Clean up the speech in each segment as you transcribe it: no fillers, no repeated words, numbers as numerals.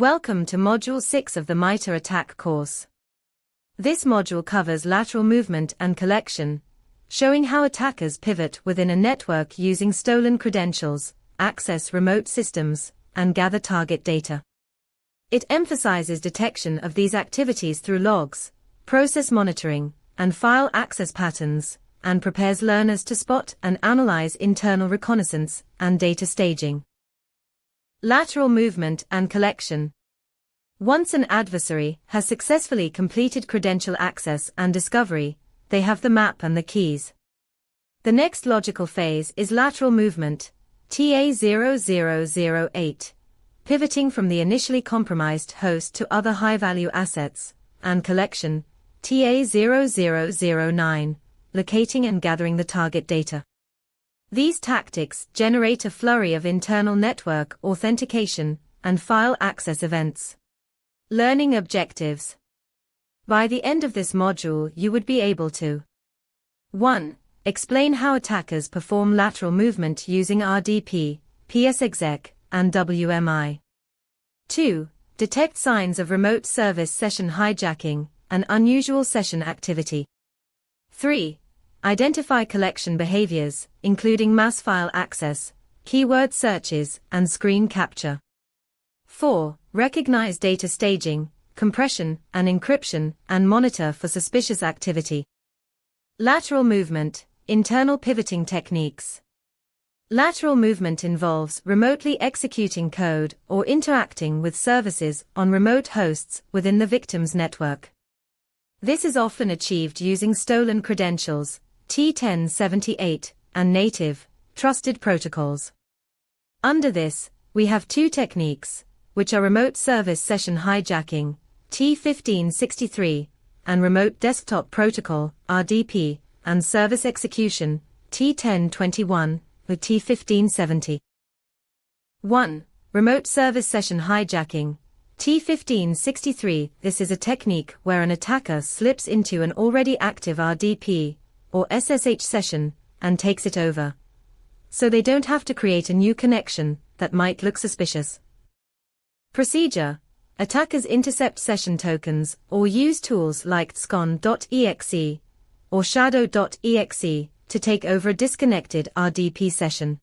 Welcome to Module 6 of the MITRE ATT&CK course. This module covers lateral movement and collection, showing how attackers pivot within a network using stolen credentials, access remote systems, and gather target data. It emphasizes detection of these activities through logs, process monitoring, and file access patterns, and prepares learners to spot and analyze internal reconnaissance and data staging. Lateral movement and collection. Once an adversary has successfully completed credential access and discovery, they have the map and the keys. The next logical phase is lateral movement, TA0008, pivoting from the initially compromised host to other high-value assets, and collection, TA0009, locating and gathering the target data. These tactics generate a flurry of internal network authentication and file access events. Learning objectives. By the end of this module, you would be able to 1. Explain how attackers perform lateral movement using RDP, PSExec, and WMI. 2. Detect signs of remote service session hijacking and unusual session activity. 3. Identify collection behaviors, including mass file access, keyword searches, and screen capture. 4. Recognize data staging, compression, and encryption, and monitor for suspicious activity. Lateral movement, internal pivoting techniques. Lateral movement involves remotely executing code or interacting with services on remote hosts within the victim's network. This is often achieved using stolen credentials, T1078, and native, trusted protocols. Under this, we have two techniques, which are remote service session hijacking, T1563, and remote desktop protocol, RDP, and service execution, T1021, with T1570. 1. Remote service session hijacking, T1563. This is a technique where an attacker slips into an already active RDP, or SSH session, and takes it over, so they don't have to create a new connection that might look suspicious. Procedure. Attackers intercept session tokens or use tools like tscon.exe or shadow.exe to take over a disconnected RDP session.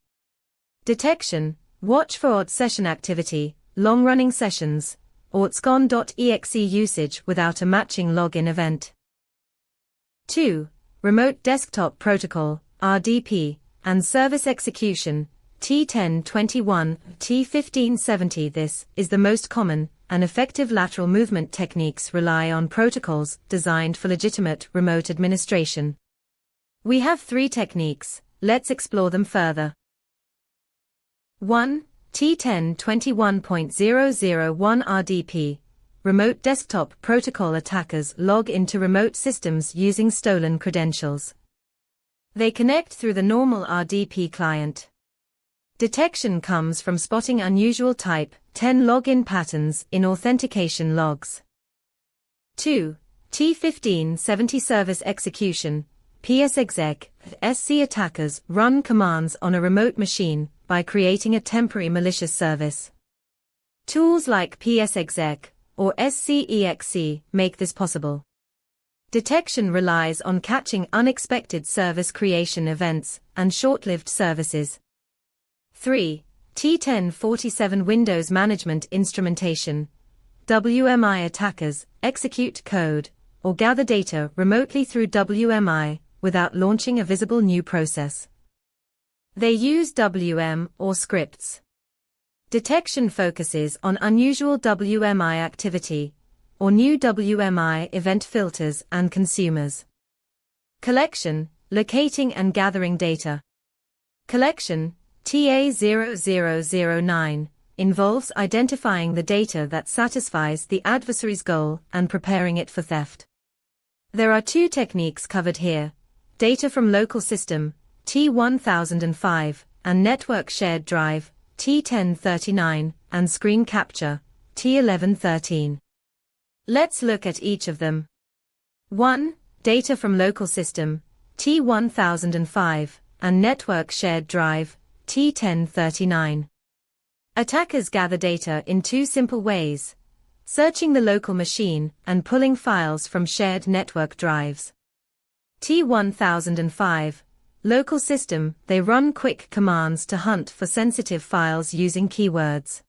Detection. Watch for odd session activity, long-running sessions, or tscon.exe usage without a matching login event. 2. Remote Desktop Protocol, RDP, and Service Execution, T1021, T1570. This is the most common and effective lateral movement techniques rely on protocols designed for legitimate remote administration. We have three techniques, let's explore them further. 1. T1021.001 RDP. Remote Desktop Protocol. Attackers log into remote systems using stolen credentials. They connect through the normal RDP client. Detection comes from spotting unusual type 10 login patterns in authentication logs. 2. T1570 Service Execution, PSExec. SC. Attackers run commands on a remote machine by creating a temporary malicious service. Tools like PSExec or SCEXC make this possible. Detection relies on catching unexpected service creation events and short-lived services. 3. T1047 Windows Management Instrumentation, WMI. Attackers execute code or gather data remotely through WMI without launching a visible new process. They use WM or scripts. Detection focuses on unusual WMI activity, or new WMI event filters and consumers. Collection, locating and gathering data. Collection, TA0009, involves identifying the data that satisfies the adversary's goal and preparing it for theft. There are two techniques covered here: data from local system, T1005, and network shared drive, T1039, and screen capture, T1113. Let's look at each of them. 1. Data from local system, T1005, and network shared drive, T1039. Attackers gather data in two simple ways: searching the local machine and pulling files from shared network drives. T1005, local system, they run quick commands to hunt for sensitive files using keywords.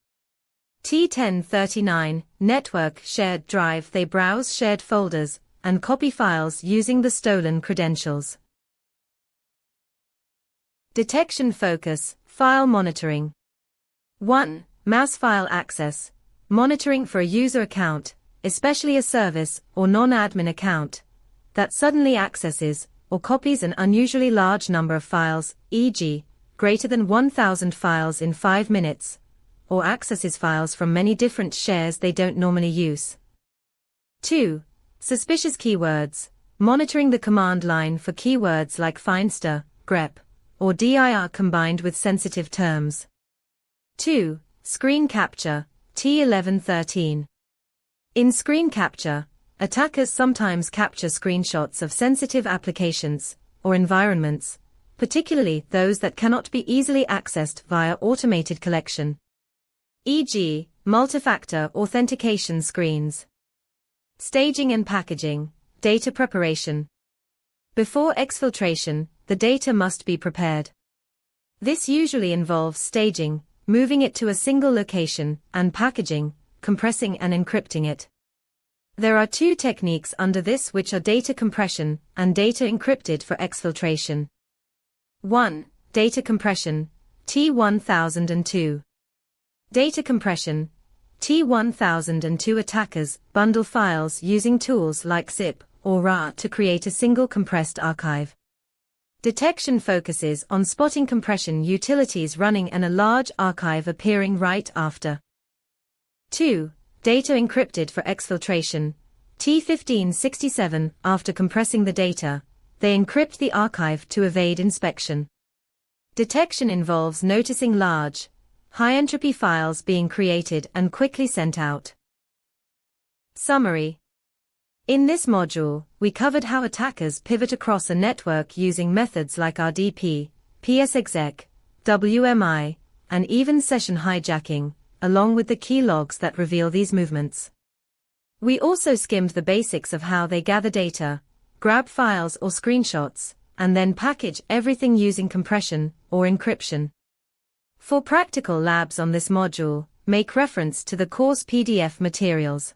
T1039, network shared drive, they browse shared folders and copy files using the stolen credentials. Detection focus, file monitoring. 1. Mass file access, monitoring for a user account, especially a service or non-admin account, that suddenly accesses or copies an unusually large number of files, e.g., greater than 1,000 files in 5 minutes, or accesses files from many different shares they don't normally use. 2. Suspicious keywords, monitoring the command line for keywords like findster, grep, or dir combined with sensitive terms. 2. Screen capture, T1113. In screen capture, attackers sometimes capture screenshots of sensitive applications or environments, particularly those that cannot be easily accessed via automated collection, e.g., multi-factor authentication screens. Staging and packaging, data preparation. Before exfiltration, the data must be prepared. This usually involves staging, moving it to a single location, and packaging, compressing and encrypting it. There are two techniques under this, which are data compression and data encrypted for exfiltration. 1. Data compression, T1002. Data compression, T1002. Attackers bundle files using tools like zip or RAR to create a single compressed archive. Detection focuses on spotting compression utilities running and a large archive appearing right after. 2. Data encrypted for exfiltration, T1567. After compressing the data, they encrypt the archive to evade inspection. Detection involves noticing large, high-entropy files being created and quickly sent out. Summary. In this module, we covered how attackers pivot across a network using methods like RDP, PSExec, WMI, and even session hijacking, along with the key logs that reveal these movements. We also skimmed the basics of how they gather data, grab files or screenshots, and then package everything using compression or encryption. For practical labs on this module, make reference to the course PDF materials.